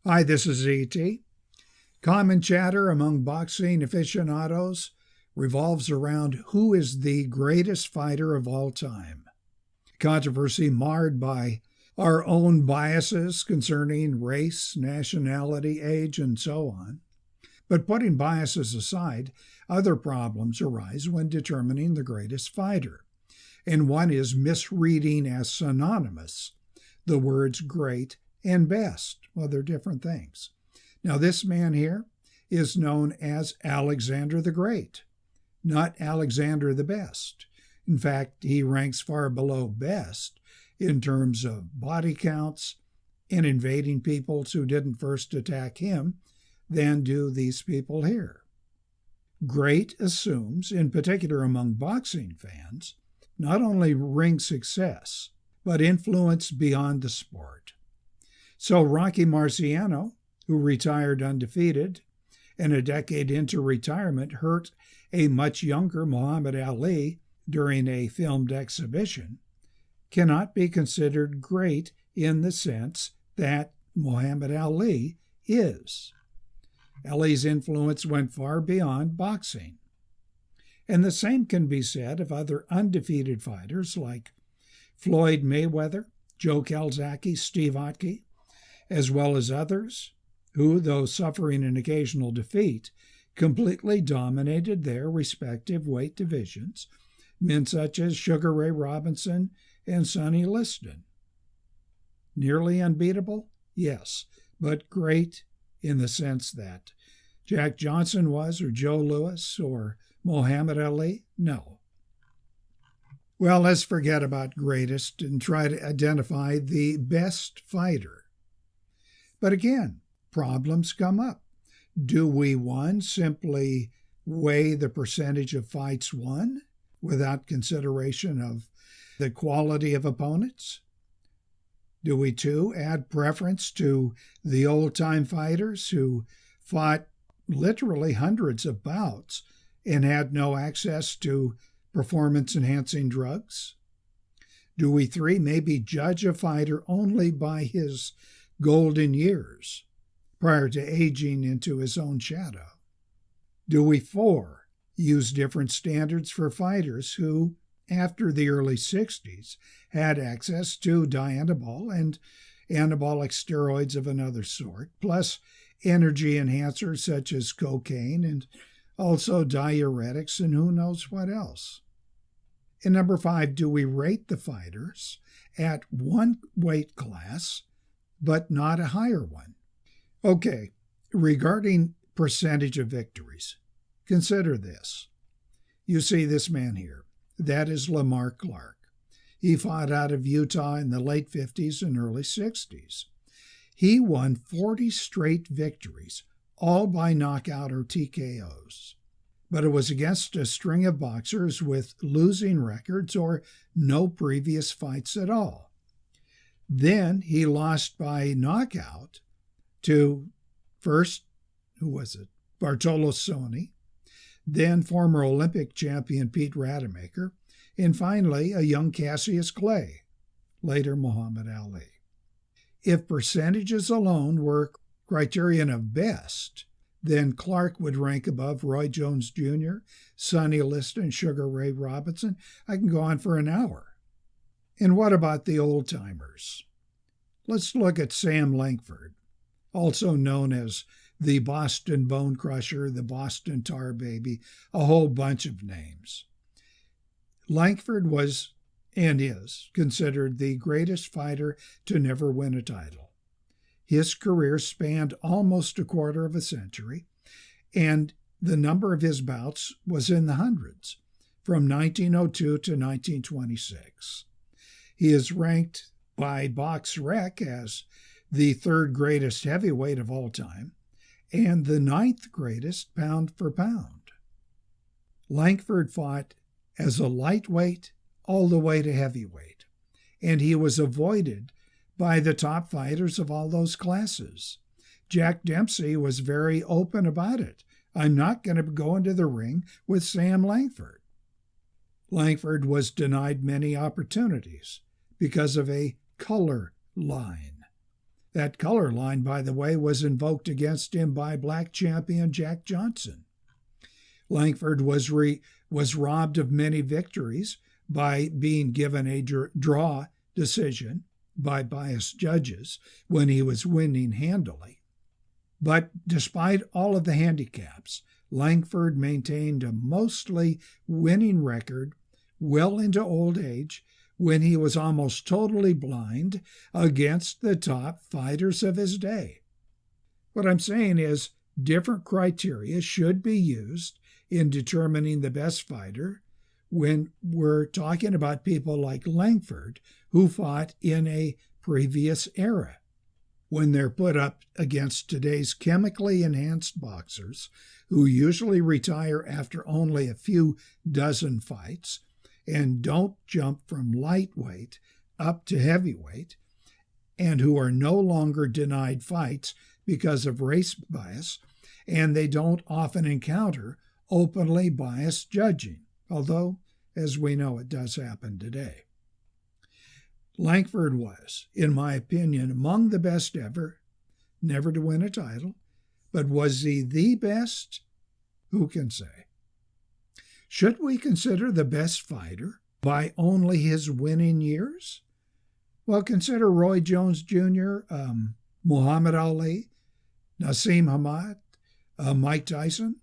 Hi, this is E.T. Common chatter among boxing aficionados revolves around who is the greatest fighter of all time. Controversy marred by our own biases concerning race, nationality, age, and so on. But putting biases aside, other problems arise when determining the greatest fighter. And one is misreading as synonymous the words great and best. Well, they're different things. Now, this man here is known as Alexander the Great, not Alexander the Best. In fact, he ranks far below best in terms of body counts and invading peoples who didn't first attack him than do these people here. Great assumes, in particular among boxing fans, not only ring success, but influence beyond the sport. So Rocky Marciano, who retired undefeated and a decade into retirement hurt a much younger Muhammad Ali during a filmed exhibition, cannot be considered great in the sense that Muhammad Ali is. Ali's influence went far beyond boxing. And the same can be said of other undefeated fighters like Floyd Mayweather, Joe Calzaghe, Steve Aoki, as well as others who, though suffering an occasional defeat, completely dominated their respective weight divisions, men such as Sugar Ray Robinson and Sonny Liston. Nearly unbeatable? Yes, but great in the sense that Jack Johnson was, or Joe Louis, or Muhammad Ali? No. Well, let's forget about greatest and try to identify the best fighter. But again, problems come up. Do we, one, simply weigh the percentage of fights won without consideration of the quality of opponents? Do we, two, add preference to the old-time fighters who fought literally hundreds of bouts and had no access to performance-enhancing drugs? Do we, three, maybe judge a fighter only by his golden years prior to aging into his own shadow? Do we, four, use different standards for fighters who, after the early 60s, had access to dianabol and anabolic steroids of another sort, plus energy enhancers such as cocaine and also diuretics and who knows what else? And number five, do we rate the fighters at one weight class but not a higher one? Okay, regarding percentage of victories, consider this. You see this man here. That is Lamar Clark. He fought out of Utah in the late 50s and early 60s. He won 40 straight victories, all by knockout or TKOs. But it was against a string of boxers with losing records or no previous fights at all. Then he lost by knockout to first, who was it? Bartolo Soni, then former Olympic champion Pete Rademacher, and finally a young Cassius Clay, later Muhammad Ali. If percentages alone were criterion of best, then Clark would rank above Roy Jones Jr., Sonny Liston, Sugar Ray Robinson. I can go on for an hour. And what about the old-timers? Let's look at Sam Langford, also known as the Boston Bone Crusher, the Boston Tar Baby, a whole bunch of names. Langford was, and is, considered the greatest fighter to never win a title. His career spanned almost a quarter of a century, and the number of his bouts was in the hundreds, from 1902 to 1926. He is ranked by BoxRec as the third greatest heavyweight of all time, and the ninth greatest pound for pound. Langford fought as a lightweight all the way to heavyweight, and he was avoided by the top fighters of all those classes. Jack Dempsey was very open about it. I'm not going to go into the ring with Sam Langford. Langford was denied many opportunities because of a color line. That color line, by the way, was invoked against him by black champion Jack Johnson. Langford was robbed of many victories by being given a draw decision by biased judges when he was winning handily. But despite all of the handicaps, Langford maintained a mostly winning record well into old age when he was almost totally blind against the top fighters of his day. What I'm saying is different criteria should be used in determining the best fighter when we're talking about people like Langford who fought in a previous era. When they're put up against today's chemically enhanced boxers who usually retire after only a few dozen fights and don't jump from lightweight up to heavyweight, and who are no longer denied fights because of race bias, and they don't often encounter openly biased judging, although, as we know, it does happen today. Langford was, in my opinion, among the best ever, never to win a title, but was he the best? Who can say? Should we consider the best fighter by only his winning years? Well, consider Roy Jones Jr., Muhammad Ali, Nassim Hamed, Mike Tyson.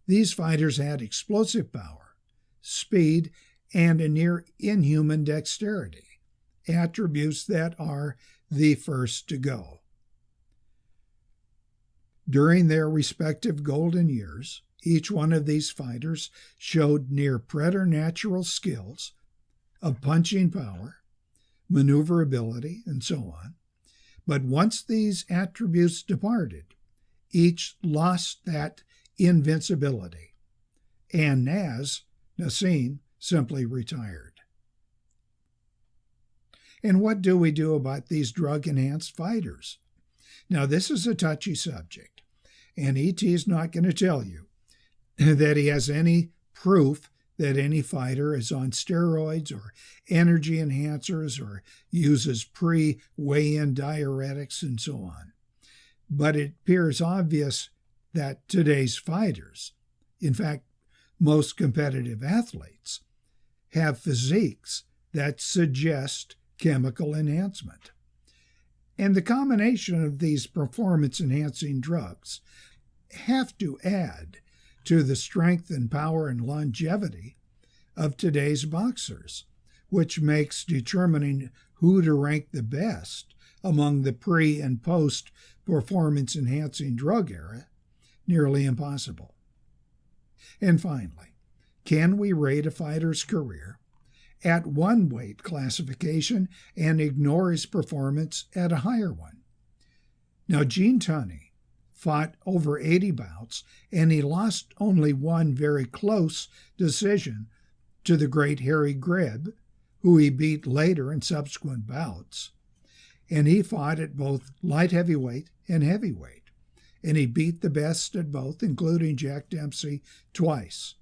These fighters had explosive power, speed, and a near inhuman dexterity, attributes that are the first to go. During their respective golden years, each one of these fighters showed near preternatural skills of punching power, maneuverability, and so on. But once these attributes departed, each lost that invincibility, and Nassim simply retired. And what do we do about these drug-enhanced fighters? Now, this is a touchy subject, and E.T. is not going to tell you that he has any proof that any fighter is on steroids or energy enhancers or uses pre-weigh-in diuretics and so on. But it appears obvious that today's fighters, in fact, most competitive athletes, have physiques that suggest chemical enhancement. And the combination of these performance-enhancing drugs have to add to the strength and power and longevity of today's boxers, which makes determining who to rank the best among the pre- and post-performance-enhancing drug era nearly impossible. And finally, can we rate a fighter's career at one weight classification and ignore his performance at a higher one? Now, Gene Tunney fought over 80 bouts, and he lost only one very close decision to the great Harry Greb, who he beat later in subsequent bouts. And he fought at both light heavyweight and heavyweight, and he beat the best at both, including Jack Dempsey, twice.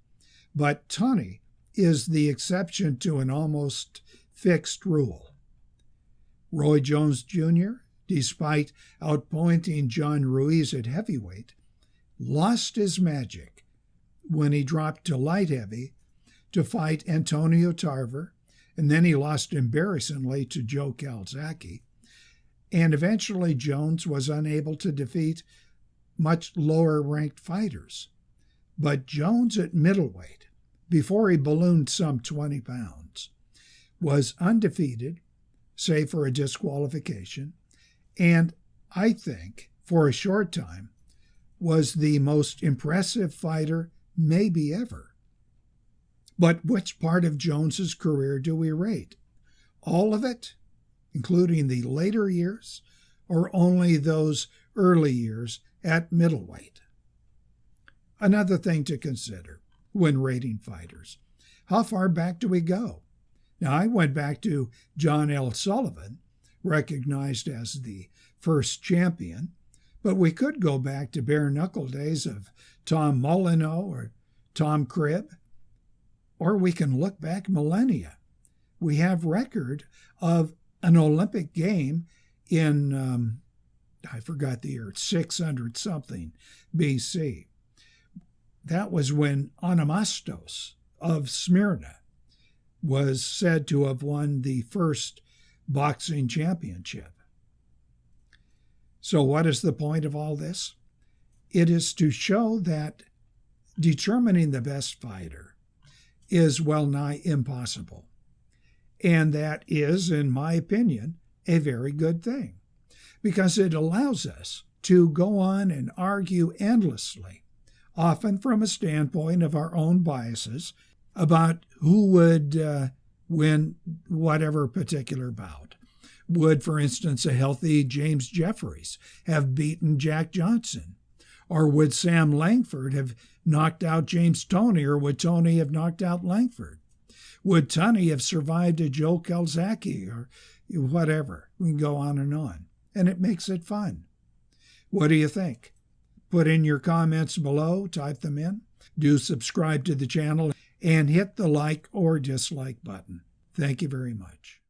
But Tunney is the exception to an almost fixed rule. Roy Jones Jr., despite outpointing John Ruiz at heavyweight, lost his magic when he dropped to light heavy to fight Antonio Tarver, and then he lost embarrassingly to Joe Calzaghe, and eventually Jones was unable to defeat much lower-ranked fighters. But Jones at middleweight, before he ballooned some 20 pounds, was undefeated, save for a disqualification, and I think, for a short time, was the most impressive fighter maybe ever. But which part of Jones's career do we rate? All of it, including the later years, or only those early years at middleweight? Another thing to consider when rating fighters: how far back do we go? Now, I went back to John L. Sullivan, recognized as the first champion, but we could go back to bare-knuckle days of Tom Molyneux or Tom Cribb, or we can look back millennia. We have record of an Olympic game in I forgot the year, 600 something BC. That was when Onomastos of Smyrna was said to have won the first boxing championship. So what is the point of all this? It is to show that determining the best fighter is well nigh impossible. And that is, in my opinion, a very good thing, because it allows us to go on and argue endlessly, often from a standpoint of our own biases, about who would win whatever particular bout. Would, for instance, a healthy James Jeffries have beaten Jack Johnson? Or would Sam Langford have knocked out James Toney, or would Toney have knocked out Langford? Would Tunney have survived a Joe Calzaghe, or whatever? We can go on, and it makes it fun. What do you think? Put in your comments below, type them in. Do subscribe to the channel and hit the like or dislike button. Thank you very much.